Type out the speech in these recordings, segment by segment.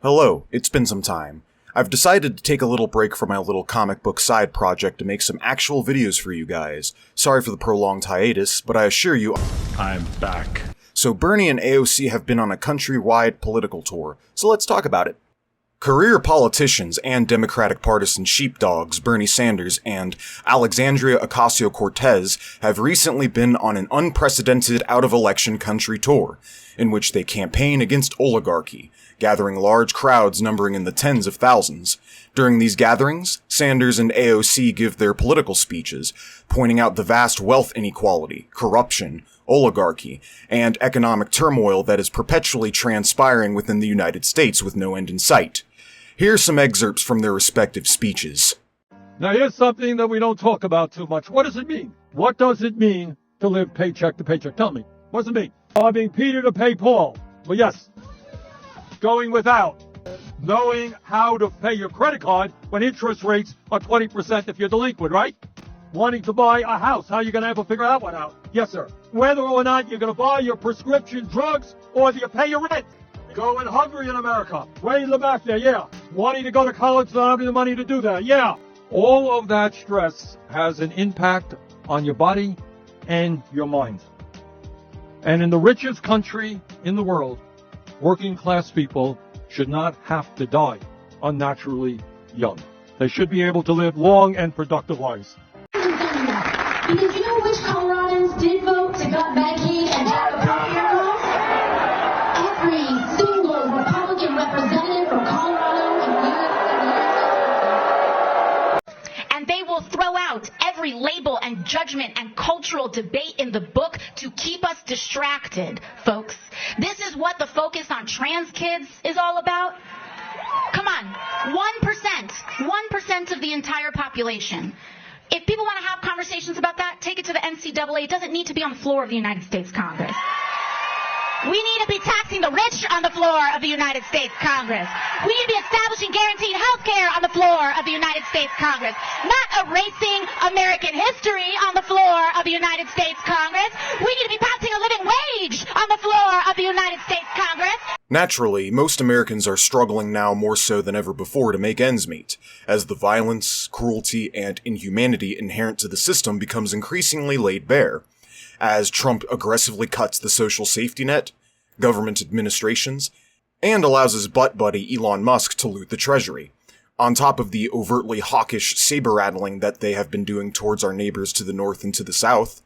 Hello, it's been some time. I've decided to take a little break from my little comic book side project to make some actual videos for you guys. Sorry for the prolonged hiatus, but I assure you I'm back. So Bernie and AOC have been on a countrywide political tour, so let's talk about it. Career politicians and Democratic partisan sheepdogs Bernie Sanders and Alexandria Ocasio-Cortez have recently been on an unprecedented out-of-election country tour, in which they campaign against oligarchy, gathering large crowds numbering in the tens of thousands. During these gatherings, Sanders and AOC give their political speeches, pointing out the vast wealth inequality, corruption, oligarchy, and economic turmoil that is perpetually transpiring within the United States with no end in sight. Here's some excerpts from their respective speeches. Now here's something that we don't talk about too much. What does it mean? What does it mean to live paycheck to paycheck? Tell me. What does it mean? Robbing Peter to pay Paul. Well, yes. Going without. Knowing how to pay your credit card when interest rates are 20% if you're delinquent, right? Wanting to buy a house. How are you going to ever figure that one out? Yes, sir. Whether or not you're going to buy your prescription drugs or do you pay your rent? Going hungry in America. Way in the back there, yeah. Wanting to go to college, not having the money to do that, yeah. All of that stress has an impact on your body and your mind. And in the richest country in the world, working class people should not have to die unnaturally young. They should be able to live long and productive lives. Because you know which Coloradans did vote to gut Medicaid and have a healthcare costs? Every single Republican representative from Colorado and they will throw out every label and judgment and cultural debate in the book to keep us distracted, folks. This is what the focus on trans kids is all about. Come on, 1% of the entire population. If people want to have conversations about that, take it to the NCAA. It doesn't need to be on the floor of the United States Congress. We need to be taxing the rich on the floor of the United States Congress. We need to be establishing guaranteed health care on the floor of the United States Congress. Not erasing American history on the floor of the United States Congress. We need to be passing a living wage on the floor of the United States Congress. Naturally, most Americans are struggling now more so than ever before to make ends meet, as the violence, cruelty, and inhumanity inherent to the system becomes increasingly laid bare. As Trump aggressively cuts the social safety net, government administrations, and allows his butt buddy Elon Musk to loot the treasury, on top of the overtly hawkish saber-rattling that they have been doing towards our neighbors to the north and to the south.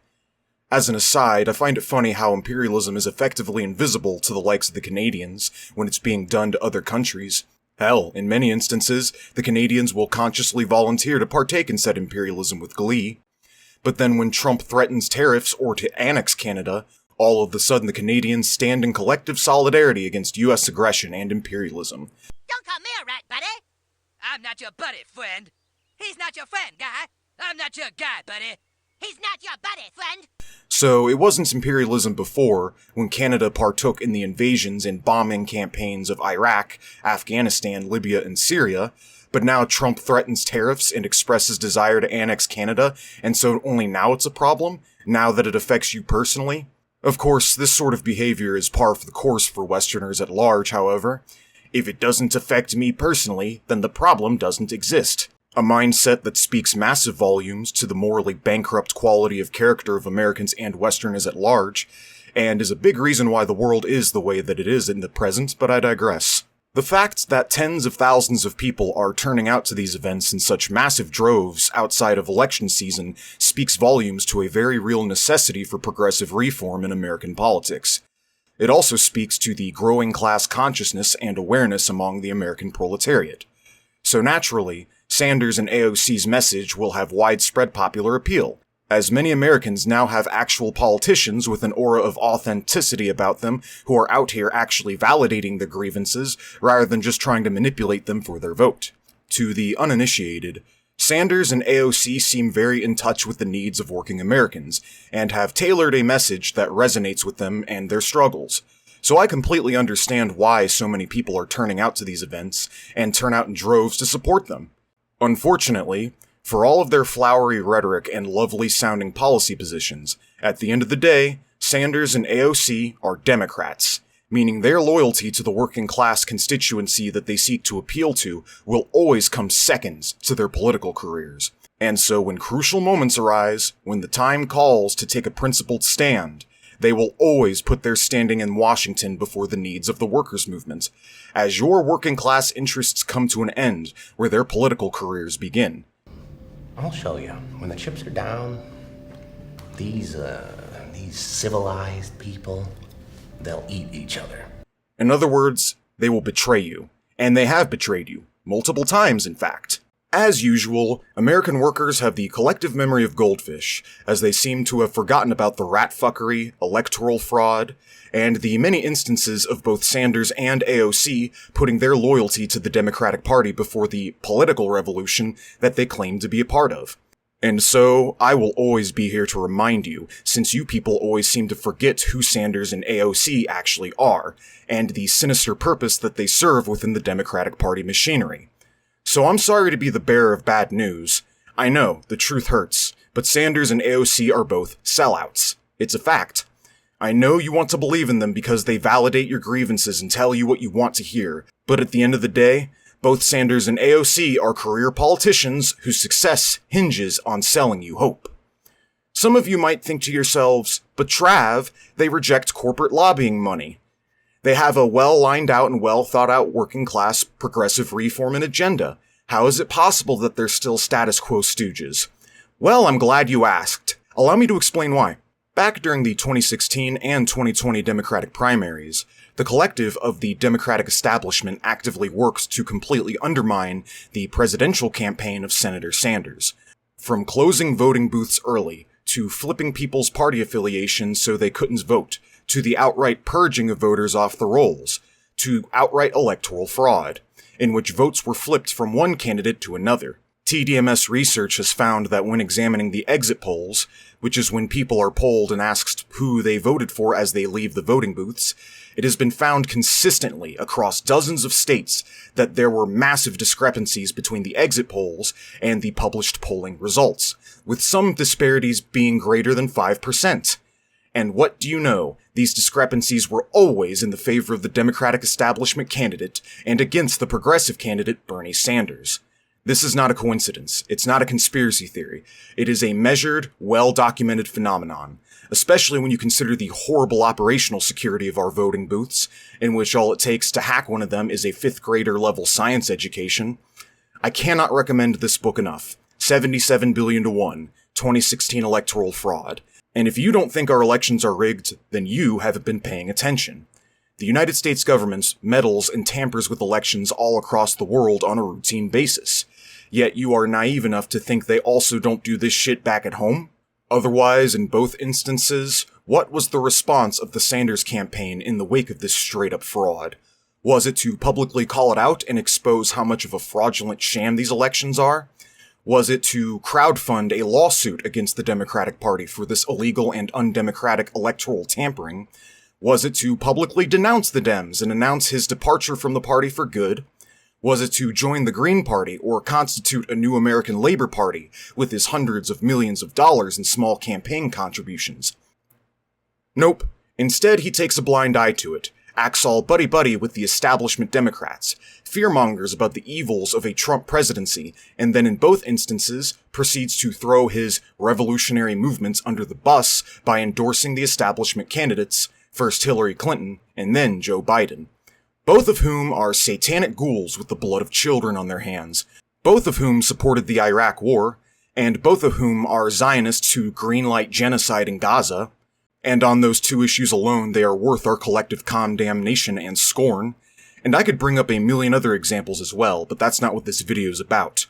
As an aside, I find it funny how imperialism is effectively invisible to the likes of the Canadians when it's being done to other countries. Hell, in many instances, the Canadians will consciously volunteer to partake in said imperialism with glee. But then when Trump threatens tariffs or to annex Canada, all of a sudden the Canadians stand in collective solidarity against US aggression and imperialism. Don't call me a rat, buddy. I'm not your buddy, friend. He's not your friend, guy. I'm not your guy, buddy. He's not your buddy, friend. So it wasn't imperialism before, when Canada partook in the invasions and bombing campaigns of Iraq, Afghanistan, Libya, and Syria, but now Trump threatens tariffs and expresses desire to annex Canada, and so only now it's a problem, now that it affects you personally? Of course, this sort of behavior is par for the course for Westerners at large, however. If it doesn't affect me personally, then the problem doesn't exist. A mindset that speaks massive volumes to the morally bankrupt quality of character of Americans and Westerners at large, and is a big reason why the world is the way that it is in the present, but I digress. The fact that tens of thousands of people are turning out to these events in such massive droves outside of election season speaks volumes to a very real necessity for progressive reform in American politics. It also speaks to the growing class consciousness and awareness among the American proletariat. So naturally, Sanders and AOC's message will have widespread popular appeal, as many Americans now have actual politicians with an aura of authenticity about them who are out here actually validating their grievances rather than just trying to manipulate them for their vote. To the uninitiated, Sanders and AOC seem very in touch with the needs of working Americans, and have tailored a message that resonates with them and their struggles. So I completely understand why so many people are turning out to these events, and turn out in droves to support them. Unfortunately, for all of their flowery rhetoric and lovely-sounding policy positions, at the end of the day, Sanders and AOC are Democrats, meaning their loyalty to the working class constituency that they seek to appeal to will always come second to their political careers. And so when crucial moments arise, when the time calls to take a principled stand, they will always put their standing in Washington before the needs of the workers' movement, as your working class interests come to an end where their political careers begin. I'll show you. When the chips are down, these civilized people, they'll eat each other. In other words, they will betray you. And they have betrayed you. Multiple times, in fact. As usual, American workers have the collective memory of goldfish, as they seem to have forgotten about the rat fuckery, electoral fraud, and the many instances of both Sanders and AOC putting their loyalty to the Democratic Party before the political revolution that they claim to be a part of. And so, I will always be here to remind you, since you people always seem to forget who Sanders and AOC actually are, and the sinister purpose that they serve within the Democratic Party machinery. So I'm sorry to be the bearer of bad news. I know, the truth hurts, but Sanders and AOC are both sellouts. It's a fact. I know you want to believe in them because they validate your grievances and tell you what you want to hear, but at the end of the day, both Sanders and AOC are career politicians whose success hinges on selling you hope. Some of you might think to yourselves, but Trav, they reject corporate lobbying money. They have a well-lined out and well-thought-out working-class progressive reform and agenda. How is it possible that they're still status quo stooges? Well, I'm glad you asked. Allow me to explain why. Back during the 2016 and 2020 Democratic primaries, the collective of the Democratic establishment actively worked to completely undermine the presidential campaign of Senator Sanders. From closing voting booths early, to flipping people's party affiliations so they couldn't vote, to the outright purging of voters off the rolls, to outright electoral fraud, in which votes were flipped from one candidate to another. TDMS research has found that when examining the exit polls, which is when people are polled and asked who they voted for as they leave the voting booths, it has been found consistently across dozens of states that there were massive discrepancies between the exit polls and the published polling results, with some disparities being greater than 5%. And what do you know? These discrepancies were always in the favor of the Democratic establishment candidate and against the progressive candidate Bernie Sanders. This is not a coincidence. It's not a conspiracy theory. It is a measured, well-documented phenomenon, especially when you consider the horrible operational security of our voting booths, in which all it takes to hack one of them is a 5th grader level science education. I cannot recommend this book enough. 77 billion to 1, 2016 electoral fraud. And if you don't think our elections are rigged, then you haven't been paying attention. The United States government meddles and tampers with elections all across the world on a routine basis. Yet you are naive enough to think they also don't do this shit back at home? Otherwise, in both instances, what was the response of the Sanders campaign in the wake of this straight-up fraud? Was it to publicly call it out and expose how much of a fraudulent sham these elections are? Was it to crowdfund a lawsuit against the Democratic Party for this illegal and undemocratic electoral tampering? Was it to publicly denounce the Dems and announce his departure from the party for good? Was it to join the Green Party or constitute a new American Labor Party with his hundreds of millions of dollars in small campaign contributions? Nope. Instead, he takes a blind eye to it, acts all buddy-buddy with the establishment Democrats, fearmongers about the evils of a Trump presidency, and then in both instances proceeds to throw his revolutionary movements under the bus by endorsing the establishment candidates, first Hillary Clinton and then Joe Biden. Both of whom are satanic ghouls with the blood of children on their hands, both of whom supported the Iraq War, and both of whom are Zionists who greenlight genocide in Gaza. And on those two issues alone, they are worth our collective condemnation and scorn. And I could bring up a million other examples as well, but that's not what this video is about.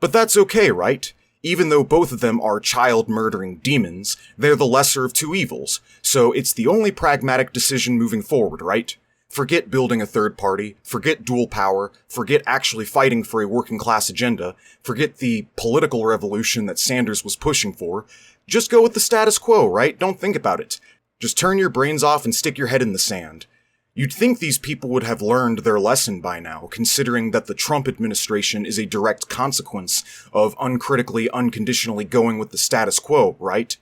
But that's okay, right? Even though both of them are child-murdering demons, they're the lesser of two evils, so it's the only pragmatic decision moving forward, right? Forget building a third party, forget dual power, forget actually fighting for a working-class agenda, forget the political revolution that Sanders was pushing for. Just go with the status quo, right? Don't think about it. Just turn your brains off and stick your head in the sand. You'd think these people would have learned their lesson by now, considering that the Trump administration is a direct consequence of uncritically, unconditionally going with the status quo, right?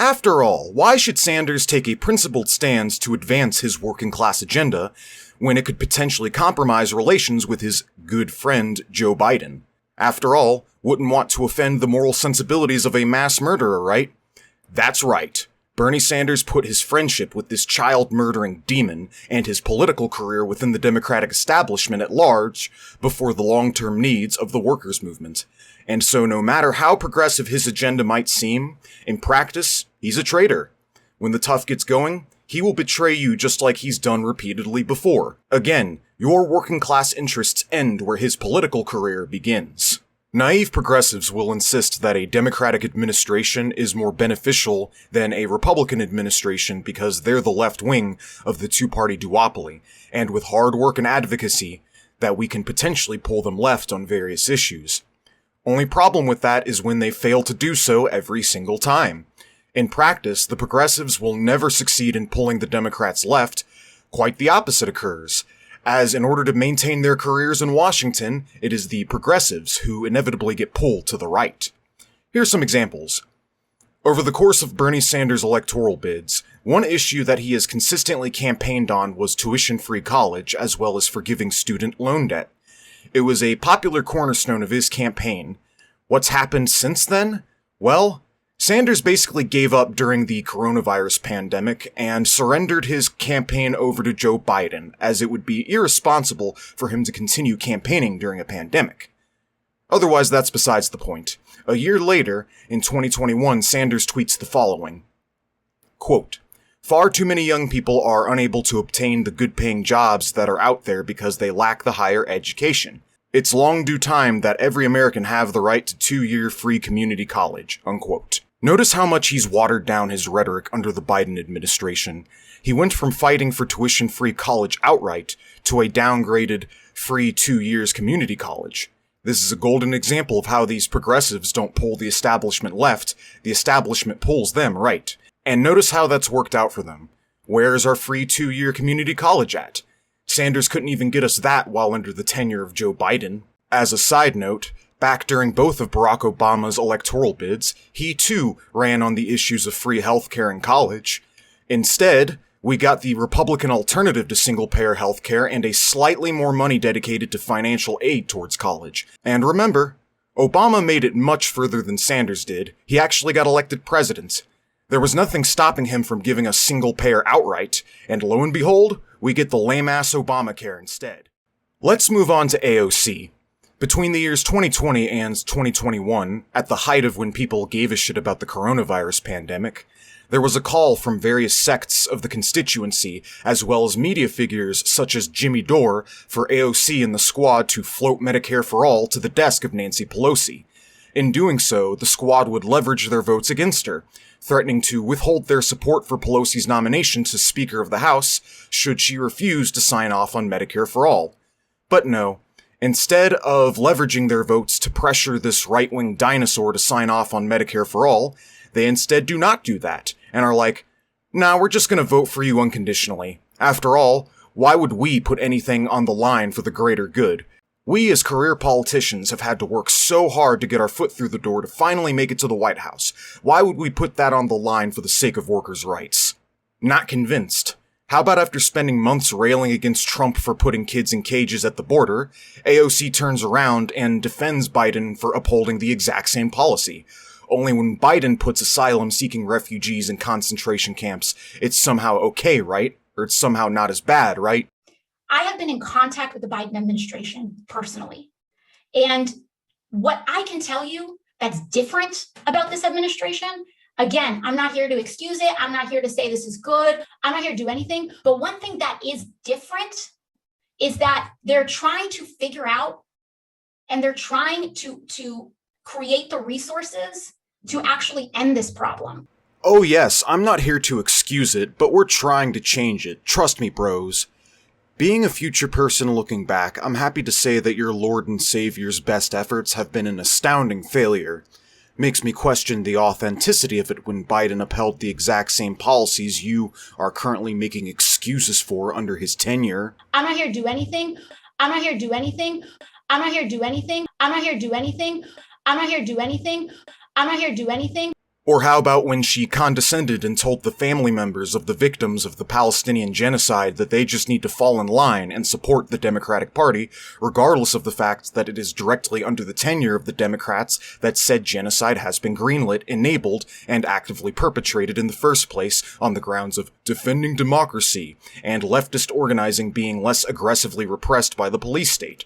After all, why should Sanders take a principled stance to advance his working class agenda when it could potentially compromise relations with his good friend Joe Biden? After all, wouldn't want to offend the moral sensibilities of a mass murderer, right? That's right. Bernie Sanders put his friendship with this child-murdering demon and his political career within the Democratic establishment at large before the long-term needs of the workers' movement. And so no matter how progressive his agenda might seem, in practice, he's a traitor. When the tough gets going, he will betray you just like he's done repeatedly before. Again, your working-class interests end where his political career begins. Naive progressives will insist that a Democratic administration is more beneficial than a Republican administration because they're the left wing of the two-party duopoly, and with hard work and advocacy, that we can potentially pull them left on various issues. Only problem with that is when they fail to do so every single time. In practice, the progressives will never succeed in pulling the Democrats left. Quite the opposite occurs, as in order to maintain their careers in Washington, it is the progressives who inevitably get pulled to the right. Here's some examples. Over the course of Bernie Sanders' electoral bids, one issue that he has consistently campaigned on was tuition-free college, as well as forgiving student loan debt. It was a popular cornerstone of his campaign. What's happened since then? Well, Sanders basically gave up during the coronavirus pandemic and surrendered his campaign over to Joe Biden, as it would be irresponsible for him to continue campaigning during a pandemic. Otherwise, that's besides the point. A year later, in 2021, Sanders tweets the following, quote, "Far too many young people are unable to obtain the good-paying jobs that are out there because they lack the higher education. It's long due time that every American have the right to 2-year free community college," unquote. Notice how much he's watered down his rhetoric under the Biden administration. He went from fighting for tuition-free college outright to a downgraded free 2 years community college. This is a golden example of how these progressives don't pull the establishment left, the establishment pulls them right. And notice how that's worked out for them. Where's our free 2-year community college at? Sanders couldn't even get us that while under the tenure of Joe Biden. As a side note, back during both of Barack Obama's electoral bids, he too ran on the issues of free healthcare in college. Instead, we got the Republican alternative to single-payer healthcare and a slightly more money dedicated to financial aid towards college. And remember, Obama made it much further than Sanders did. He actually got elected president. There was nothing stopping him from giving us single-payer outright, and lo and behold, we get the lame-ass Obamacare instead. Let's move on to AOC. Between the years 2020 and 2021, at the height of when people gave a shit about the coronavirus pandemic, there was a call from various sects of the constituency, as well as media figures such as Jimmy Dore, for AOC and the squad to float Medicare for All to the desk of Nancy Pelosi. In doing so, the squad would leverage their votes against her, threatening to withhold their support for Pelosi's nomination to Speaker of the House should she refuse to sign off on Medicare for All. But no. Instead of leveraging their votes to pressure this right-wing dinosaur to sign off on Medicare for All, they instead do not do that, and are like, nah, we're just gonna vote for you unconditionally. After all, why would we put anything on the line for the greater good? We as career politicians have had to work so hard to get our foot through the door to finally make it to the White House. Why would we put that on the line for the sake of workers' rights? Not convinced. How about after spending months railing against Trump for putting kids in cages at the border, AOC turns around and defends Biden for upholding the exact same policy? Only when Biden puts asylum-seeking refugees in concentration camps, it's somehow okay, right? Or it's somehow not as bad, right? I have been in contact with the Biden administration personally. And what I can tell you that's different about this administration, again, I'm not here to excuse it. I'm not here to say this is good. I'm not here to do anything. But one thing that is different is that they're trying to figure out and they're trying to create the resources to actually end this problem. Oh yes, I'm not here to excuse it, but we're trying to change it. Trust me, bros. Being a future person looking back, I'm happy to say that your Lord and Savior's best efforts have been an astounding failure. Makes me question the authenticity of it when Biden upheld the exact same policies you are currently making excuses for under his tenure. I'm not here to do anything. I'm not here to do anything. I'm not here to do anything. I'm not here to do anything. I'm not here to do anything. I'm not here to do anything. Or how about when she condescended and told the family members of the victims of the Palestinian genocide that they just need to fall in line and support the Democratic Party, regardless of the fact that it is directly under the tenure of the Democrats that said genocide has been greenlit, enabled, and actively perpetrated in the first place on the grounds of defending democracy and leftist organizing being less aggressively repressed by the police state.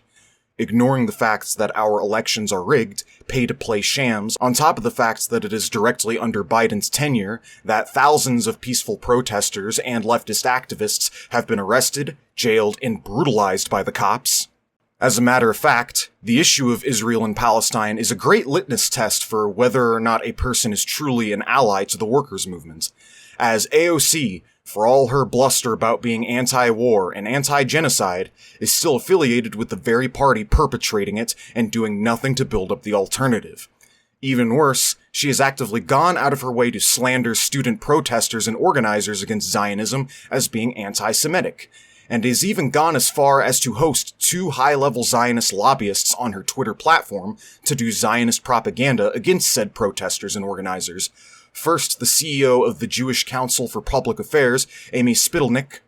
Ignoring the facts that our elections are rigged, pay-to-play shams, on top of the fact that it is directly under Biden's tenure that thousands of peaceful protesters and leftist activists have been arrested, jailed, and brutalized by the cops. As a matter of fact, the issue of Israel and Palestine is a great litmus test for whether or not a person is truly an ally to the workers' movement, as AOC, for all her bluster about being anti-war and anti-genocide, is still affiliated with the very party perpetrating it and doing nothing to build up the alternative. Even worse, she has actively gone out of her way to slander student protesters and organizers against Zionism as being anti-Semitic, and has even gone as far as to host 2 high-level Zionist lobbyists on her Twitter platform to do Zionist propaganda against said protesters and organizers. First, the CEO of the Jewish Council for Public Affairs, Amy Spittelnick,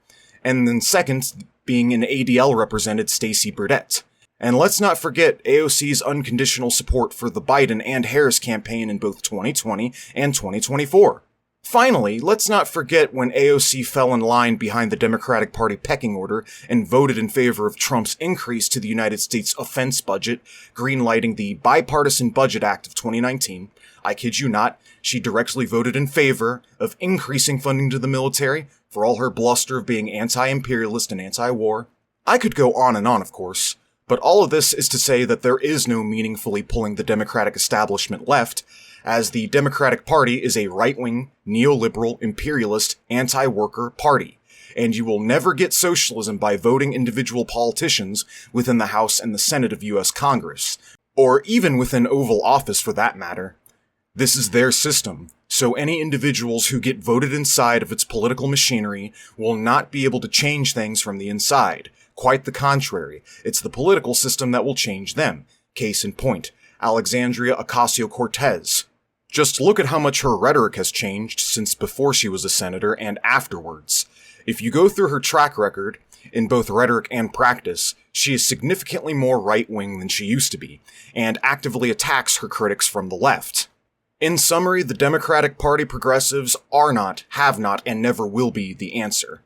and then second, being an ADL represented Stacey Burdett. And let's not forget AOC's unconditional support for the Biden and Harris campaign in both 2020 and 2024. Finally, let's not forget when AOC fell in line behind the Democratic Party pecking order and voted in favor of Trump's increase to the United States offense budget, greenlighting the Bipartisan Budget Act of 2019. I kid you not, she directly voted in favor of increasing funding to the military for all her bluster of being anti-imperialist and anti-war. I could go on and on, of course, but all of this is to say that there is no meaningfully pulling the Democratic establishment left, as the Democratic Party is a right-wing, neoliberal, imperialist, anti-worker party, and you will never get socialism by voting individual politicians within the House and the Senate of U.S. Congress, or even within Oval Office for that matter. This is their system, so any individuals who get voted inside of its political machinery will not be able to change things from the inside. Quite the contrary, it's the political system that will change them. Case in point, Alexandria Ocasio-Cortez. Just look at how much her rhetoric has changed since before she was a senator and afterwards. If you go through her track record, in both rhetoric and practice, she is significantly more right-wing than she used to be, and actively attacks her critics from the left. In summary, the Democratic Party progressives are not, have not, and never will be the answer.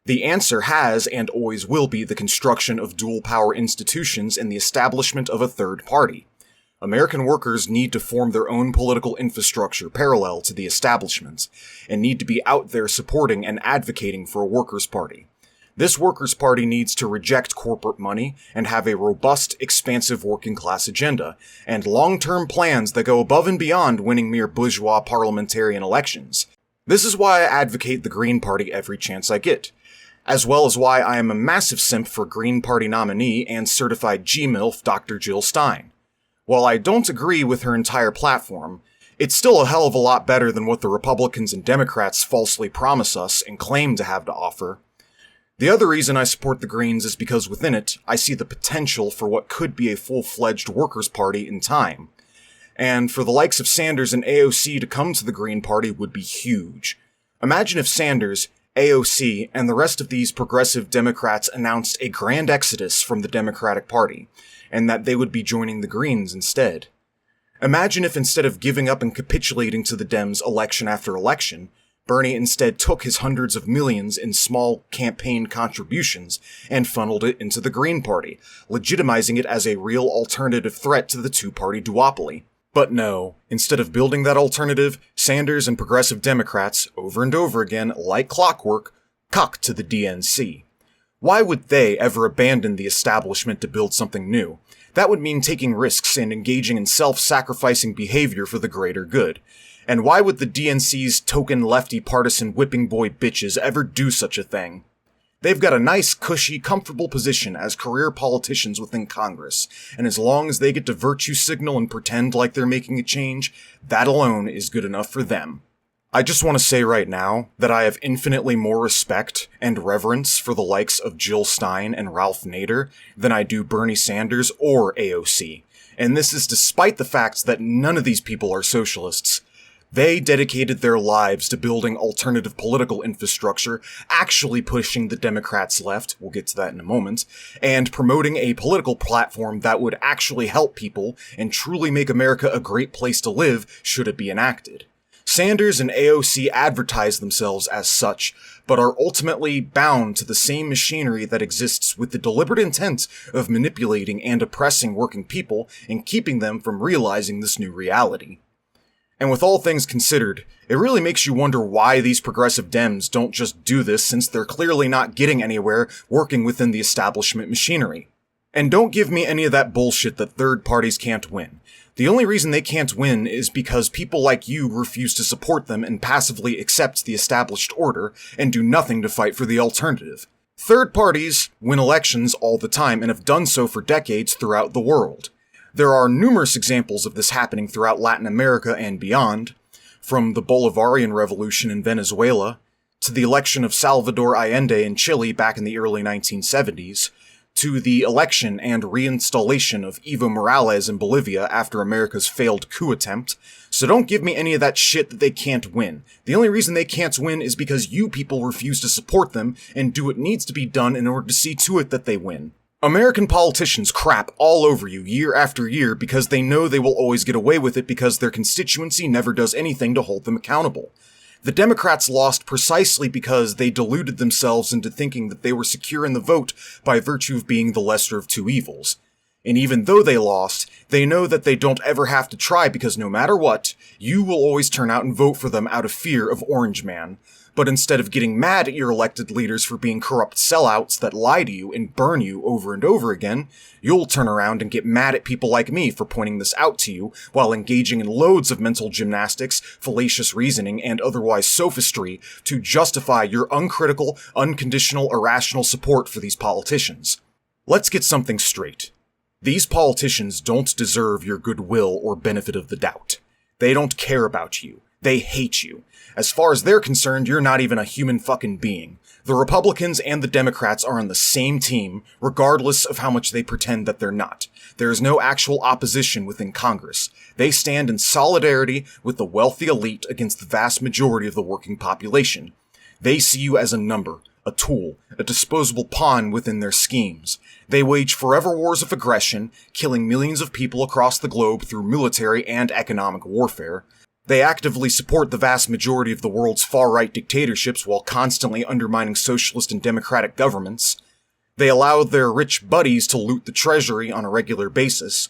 The answer has and always will be the construction of dual-power institutions and the establishment of a third party. American workers need to form their own political infrastructure parallel to the establishment, and need to be out there supporting and advocating for a workers' party. This workers' party needs to reject corporate money and have a robust, expansive working-class agenda, and long-term plans that go above and beyond winning mere bourgeois parliamentarian elections. This is why I advocate the Green Party every chance I get, as well as why I am a massive simp for Green Party nominee and certified G-MILF Dr. Jill Stein. While I don't agree with her entire platform, it's still a hell of a lot better than what the Republicans and Democrats falsely promise us and claim to have to offer. The other reason I support the Greens is because within it, I see the potential for what could be a full-fledged workers' party in time. And for the likes of Sanders and AOC to come to the Green Party would be huge. Imagine if Sanders, AOC, and the rest of these progressive Democrats announced a grand exodus from the Democratic Party, and that they would be joining the Greens instead. Imagine if instead of giving up and capitulating to the Dems election after election, Bernie instead took his hundreds of millions in small campaign contributions and funneled it into the Green Party, legitimizing it as a real alternative threat to the two-party duopoly. But no, instead of building that alternative, Sanders and progressive Democrats, over and over again, like clockwork, cuck to the DNC. Why would they ever abandon the establishment to build something new? That would mean taking risks and engaging in self-sacrificing behavior for the greater good. And why would the DNC's token lefty partisan whipping boy bitches ever do such a thing? They've got a nice, cushy, comfortable position as career politicians within Congress, and as long as they get to virtue signal and pretend like they're making a change, that alone is good enough for them. I just want to say right now that I have infinitely more respect and reverence for the likes of Jill Stein and Ralph Nader than I do Bernie Sanders or AOC, and this is despite the fact that none of these people are socialists. They dedicated their lives to building alternative political infrastructure, actually pushing the Democrats left, we'll get to that in a moment, and promoting a political platform that would actually help people and truly make America a great place to live should it be enacted. Sanders and AOC advertise themselves as such, but are ultimately bound to the same machinery that exists with the deliberate intent of manipulating and oppressing working people and keeping them from realizing this new reality. And with all things considered, it really makes you wonder why these progressive Dems don't just do this, since they're clearly not getting anywhere working within the establishment machinery. And don't give me any of that bullshit that third parties can't win. The only reason they can't win is because people like you refuse to support them and passively accept the established order and do nothing to fight for the alternative. Third parties win elections all the time and have done so for decades throughout the world. There are numerous examples of this happening throughout Latin America and beyond, from the Bolivarian Revolution in Venezuela, to the election of Salvador Allende in Chile back in the early 1970s, to the election and reinstallation of Evo Morales in Bolivia after America's failed coup attempt. So don't give me any of that shit that they can't win. The only reason they can't win is because you people refuse to support them and do what needs to be done in order to see to it that they win. American politicians crap all over you year after year because they know they will always get away with it because their constituency never does anything to hold them accountable. The Democrats lost precisely because they deluded themselves into thinking that they were secure in the vote by virtue of being the lesser of two evils. And even though they lost, they know that they don't ever have to try because no matter what, you will always turn out and vote for them out of fear of Orange Man. But instead of getting mad at your elected leaders for being corrupt sellouts that lie to you and burn you over and over again, you'll turn around and get mad at people like me for pointing this out to you while engaging in loads of mental gymnastics, fallacious reasoning, and otherwise sophistry to justify your uncritical, unconditional, irrational support for these politicians. Let's get something straight. These politicians don't deserve your goodwill or benefit of the doubt. They don't care about you. They hate you. As far as they're concerned, you're not even a human fucking being. The Republicans and the Democrats are on the same team, regardless of how much they pretend that they're not. There is no actual opposition within Congress. They stand in solidarity with the wealthy elite against the vast majority of the working population. They see you as a number, a tool, a disposable pawn within their schemes. They wage forever wars of aggression, killing millions of people across the globe through military and economic warfare. They actively support the vast majority of the world's far-right dictatorships while constantly undermining socialist and democratic governments. They allow their rich buddies to loot the treasury on a regular basis.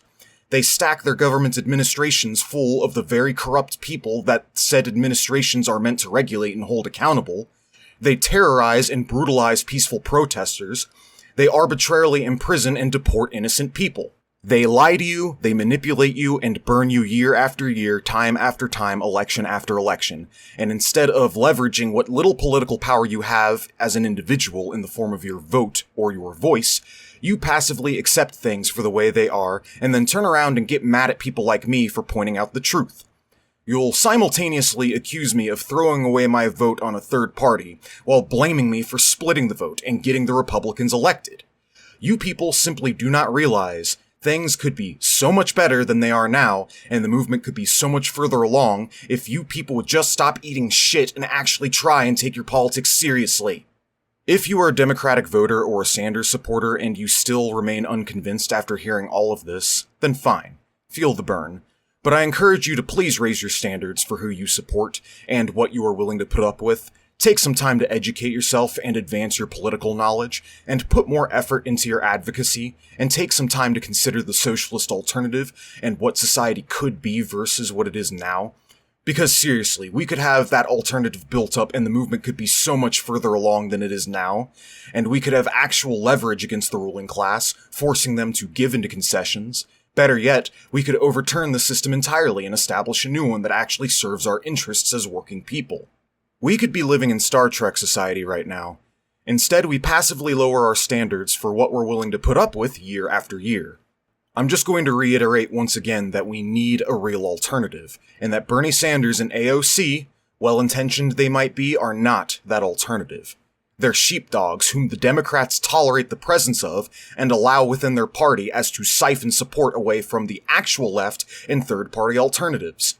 They stack their government administrations full of the very corrupt people that said administrations are meant to regulate and hold accountable. They terrorize and brutalize peaceful protesters. They arbitrarily imprison and deport innocent people. They lie to you, they manipulate you, and burn you year after year, time after time, election after election. And instead of leveraging what little political power you have as an individual in the form of your vote or your voice, you passively accept things for the way they are, and then turn around and get mad at people like me for pointing out the truth. You'll simultaneously accuse me of throwing away my vote on a third party, while blaming me for splitting the vote and getting the Republicans elected. You people simply do not realize things could be so much better than they are now, and the movement could be so much further along if you people would just stop eating shit and actually try and take your politics seriously. If you are a Democratic voter or a Sanders supporter and you still remain unconvinced after hearing all of this, then fine. Feel the burn. But I encourage you to please raise your standards for who you support and what you are willing to put up with. Take some time to educate yourself and advance your political knowledge, and put more effort into your advocacy, and take some time to consider the socialist alternative and what society could be versus what it is now. Because seriously, we could have that alternative built up and the movement could be so much further along than it is now, and we could have actual leverage against the ruling class, forcing them to give into concessions. Better yet, we could overturn the system entirely and establish a new one that actually serves our interests as working people. We could be living in Star Trek society right now. Instead, we passively lower our standards for what we're willing to put up with year after year. I'm just going to reiterate once again that we need a real alternative, and that Bernie Sanders and AOC, well-intentioned they might be, are not that alternative. They're sheepdogs whom the Democrats tolerate the presence of and allow within their party as to siphon support away from the actual left and third-party alternatives.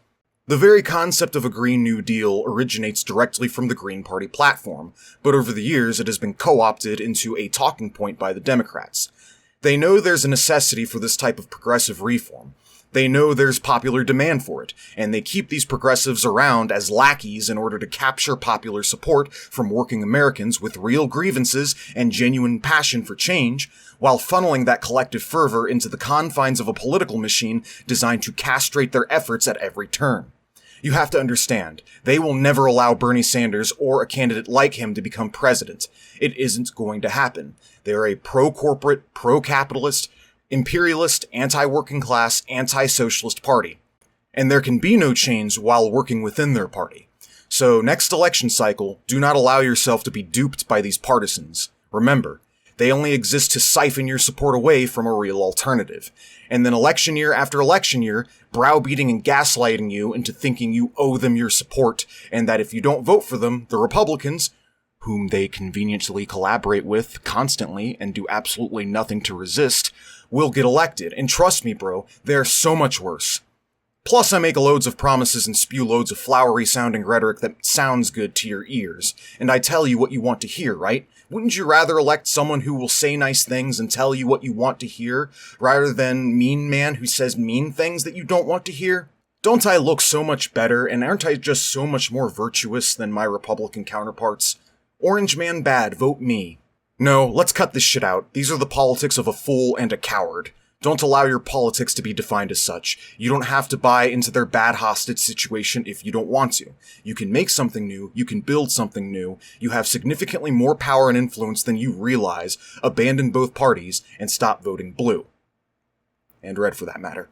The very concept of a Green New Deal originates directly from the Green Party platform, but over the years it has been co-opted into a talking point by the Democrats. They know there's a necessity for this type of progressive reform. They know there's popular demand for it, and they keep these progressives around as lackeys in order to capture popular support from working Americans with real grievances and genuine passion for change, while funneling that collective fervor into the confines of a political machine designed to castrate their efforts at every turn. You have to understand, they will never allow Bernie Sanders or a candidate like him to become president. It isn't going to happen. They are a pro-corporate, pro-capitalist, imperialist, anti-working class, anti-socialist party. And there can be no change while working within their party. So next election cycle, do not allow yourself to be duped by these partisans. Remember, they only exist to siphon your support away from a real alternative. And then election year after election year, browbeating and gaslighting you into thinking you owe them your support, and that if you don't vote for them, the Republicans, whom they conveniently collaborate with constantly and do absolutely nothing to resist, will get elected. And trust me, bro, they're so much worse. Plus, I make loads of promises and spew loads of flowery-sounding rhetoric that sounds good to your ears, and I tell you what you want to hear, right? Wouldn't you rather elect someone who will say nice things and tell you what you want to hear, rather than mean man who says mean things that you don't want to hear? Don't I look so much better, and aren't I just so much more virtuous than my Republican counterparts? Orange man bad, vote me. No, let's cut this shit out. These are the politics of a fool and a coward. Don't allow your politics to be defined as such. You don't have to buy into their bad hostage situation if you don't want to. You can make something new, you can build something new, you have significantly more power and influence than you realize, abandon both parties, and stop voting blue. And red for that matter.